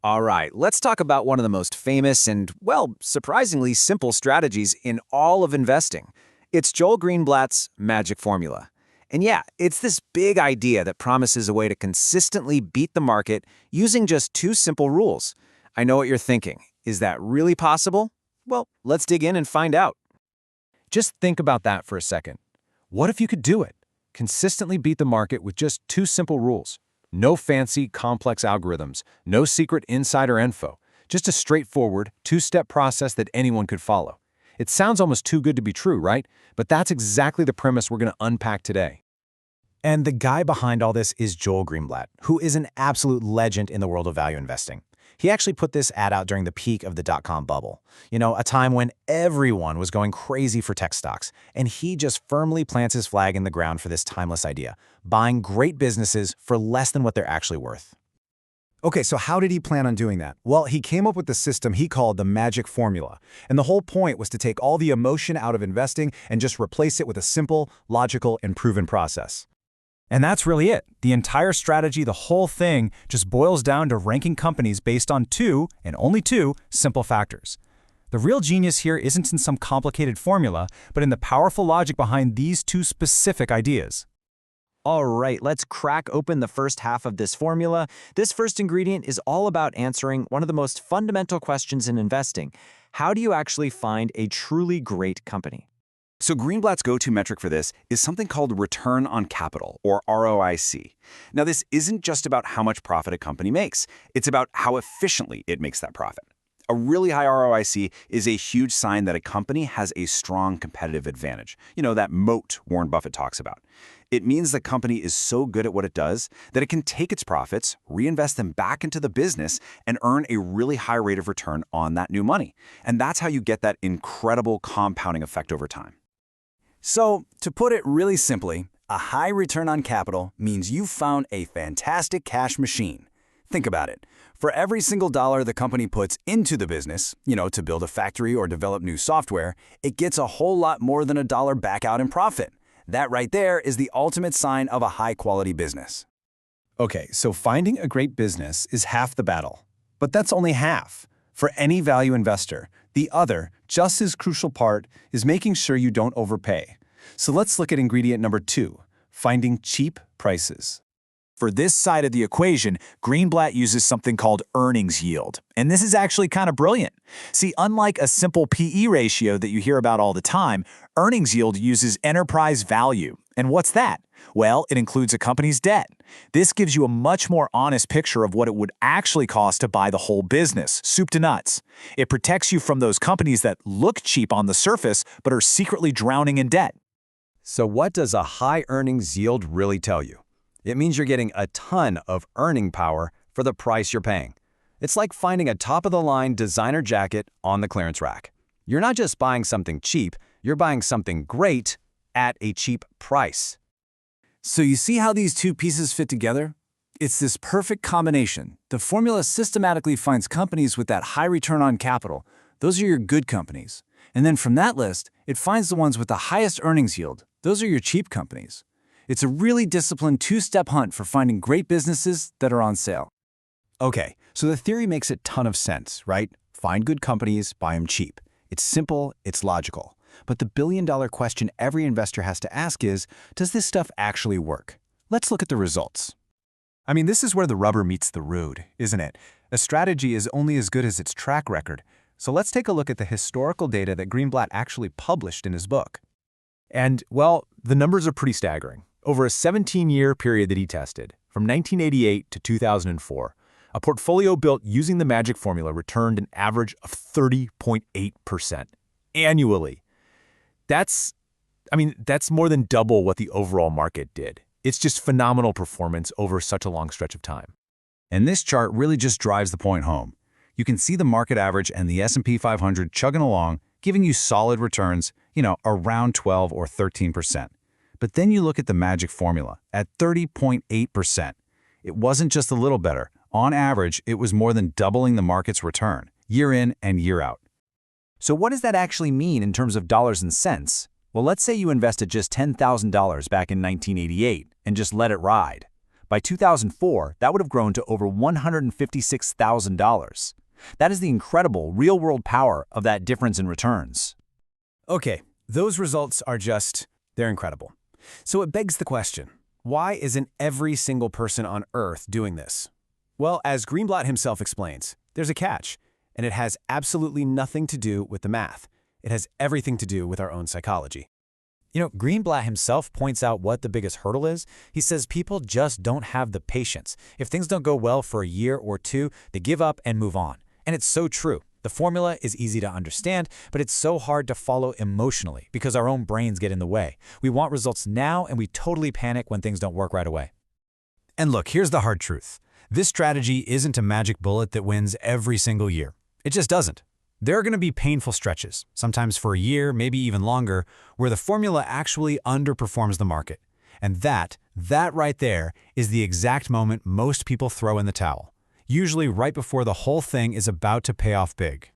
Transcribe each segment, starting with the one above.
All right, let's talk about one of the most famous and, well, surprisingly simple strategies in all of investing. It's Joel Greenblatt's magic formula. And yeah, it's this big idea that promises a way to consistently beat the market using just two simple rules. I know what you're thinking. Is that really possible? Well, let's dig in and find out. Just think about that for a second. What if you could do it? Consistently beat the market with just two simple rules. No fancy, complex algorithms, no secret insider info, just a straightforward, two-step process that anyone could follow. It sounds almost too good to be true, right? But that's exactly the premise we're going to unpack today. And the guy behind all this is Joel Greenblatt, who is an absolute legend in the world of value investing. He actually put this ad out during the peak of the dot-com bubble, a time when everyone was going crazy for tech stocks, and he just firmly plants his flag in the ground for this timeless idea, buying great businesses for less than what they're actually worth. Okay, so how did he plan on doing that? Well, he came up with the system he called the magic formula. And the whole point was to take all the emotion out of investing and just replace it with a simple, logical, and proven process. And that's really it. The entire strategy, the whole thing, just boils down to ranking companies based on two, and only two, simple factors. The real genius here isn't in some complicated formula, but in the powerful logic behind these two specific ideas. All right, let's crack open the first half of this formula. This first ingredient is all about answering one of the most fundamental questions in investing. How do you actually find a truly great company? So Greenblatt's go-to metric for this is something called return on capital, or ROIC. Now, this isn't just about how much profit a company makes. It's about how efficiently it makes that profit. A really high ROIC is a huge sign that a company has a strong competitive advantage. That moat Warren Buffett talks about. It means the company is so good at what it does that it can take its profits, reinvest them back into the business, and earn a really high rate of return on that new money. And that's how you get that incredible compounding effect over time. So, to put it really simply, a high return on capital means you've found a fantastic cash machine. Think about it. For every single dollar the company puts into the business, to build a factory or develop new software, it gets a whole lot more than a dollar back out in profit. That right there is the ultimate sign of a high-quality business. Okay, so finding a great business is half the battle. But that's only half. For any value investor, the other, just as crucial part, is making sure you don't overpay. So let's look at ingredient number 2, finding cheap prices. For this side of the equation, Greenblatt uses something called earnings yield. And this is actually kind of brilliant. See, unlike a simple PE ratio that you hear about all the time, earnings yield uses enterprise value. And what's that? Well, it includes a company's debt. This gives you a much more honest picture of what it would actually cost to buy the whole business, soup to nuts. It protects you from those companies that look cheap on the surface but are secretly drowning in debt. So what does a high earnings yield really tell you? It means you're getting a ton of earning power for the price you're paying. It's like finding a top-of-the-line designer jacket on the clearance rack. You're not just buying something cheap, you're buying something great at a cheap price. So you see how these two pieces fit together? It's this perfect combination. The formula systematically finds companies with that high return on capital. Those are your good companies. And then from that list, it finds the ones with the highest earnings yield. Those are your cheap companies. It's a really disciplined two-step hunt for finding great businesses that are on sale. Okay, so the theory makes a ton of sense, right? Find good companies, buy them cheap. It's simple, it's logical. But the billion-dollar question every investor has to ask is, does this stuff actually work? Let's look at the results. I mean, this is where the rubber meets the road, isn't it? A strategy is only as good as its track record. So let's take a look at the historical data that Greenblatt actually published in his book. And, well, the numbers are pretty staggering. Over a 17-year period that he tested, from 1988 to 2004, a portfolio built using the magic formula returned an average of 30.8% annually. That's more than double what the overall market did. It's just phenomenal performance over such a long stretch of time. And this chart really just drives the point home. You can see the market average and the S&P 500 chugging along, giving you solid returns, around 12 or 13%. But then you look at the magic formula at 30.8%. It wasn't just a little better. On average, it was more than doubling the market's return, year in and year out. So what does that actually mean in terms of dollars and cents? Well, let's say you invested just $10,000 back in 1988 and just let it ride. By 2004, that would have grown to over $156,000. That is the incredible real-world power of that difference in returns. Okay, those results are they're incredible. So it begs the question, why isn't every single person on Earth doing this? Well, as Greenblatt himself explains, there's a catch, and it has absolutely nothing to do with the math. It has everything to do with our own psychology. You know, Greenblatt himself points out what the biggest hurdle is. He says people just don't have the patience. If things don't go well for a year or two, they give up and move on. And it's so true. The formula is easy to understand, but it's so hard to follow emotionally because our own brains get in the way. We want results now, and we totally panic when things don't work right away. And look, here's the hard truth. This strategy isn't a magic bullet that wins every single year. It just doesn't. There are going to be painful stretches, sometimes for a year, maybe even longer, where the formula actually underperforms the market. And that right there is the exact moment most people throw in the towel, usually right before the whole thing is about to pay off big.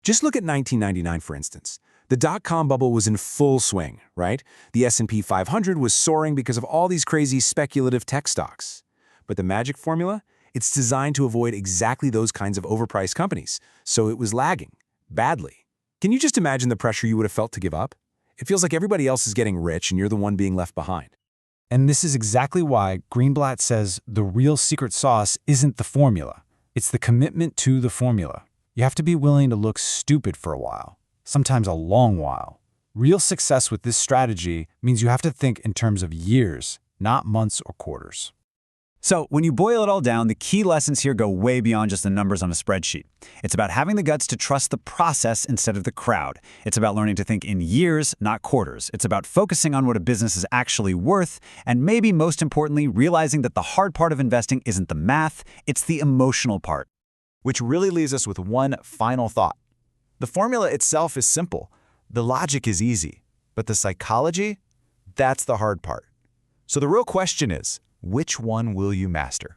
Just look at 1999, for instance. The dot-com bubble was in full swing, right? The S&P 500 was soaring because of all these crazy speculative tech stocks. But the magic formula? It's designed to avoid exactly those kinds of overpriced companies, so it was lagging. Badly. Can you just imagine the pressure you would have felt to give up? It feels like everybody else is getting rich and you're the one being left behind. And this is exactly why Greenblatt says the real secret sauce isn't the formula. It's the commitment to the formula. You have to be willing to look stupid for a while, sometimes a long while. Real success with this strategy means you have to think in terms of years, not months or quarters. So when you boil it all down, the key lessons here go way beyond just the numbers on a spreadsheet. It's about having the guts to trust the process instead of the crowd. It's about learning to think in years, not quarters. It's about focusing on what a business is actually worth, and maybe most importantly, realizing that the hard part of investing isn't the math, it's the emotional part. Which really leaves us with one final thought. The formula itself is simple. The logic is easy. But the psychology? That's the hard part. So the real question is, which one will you master?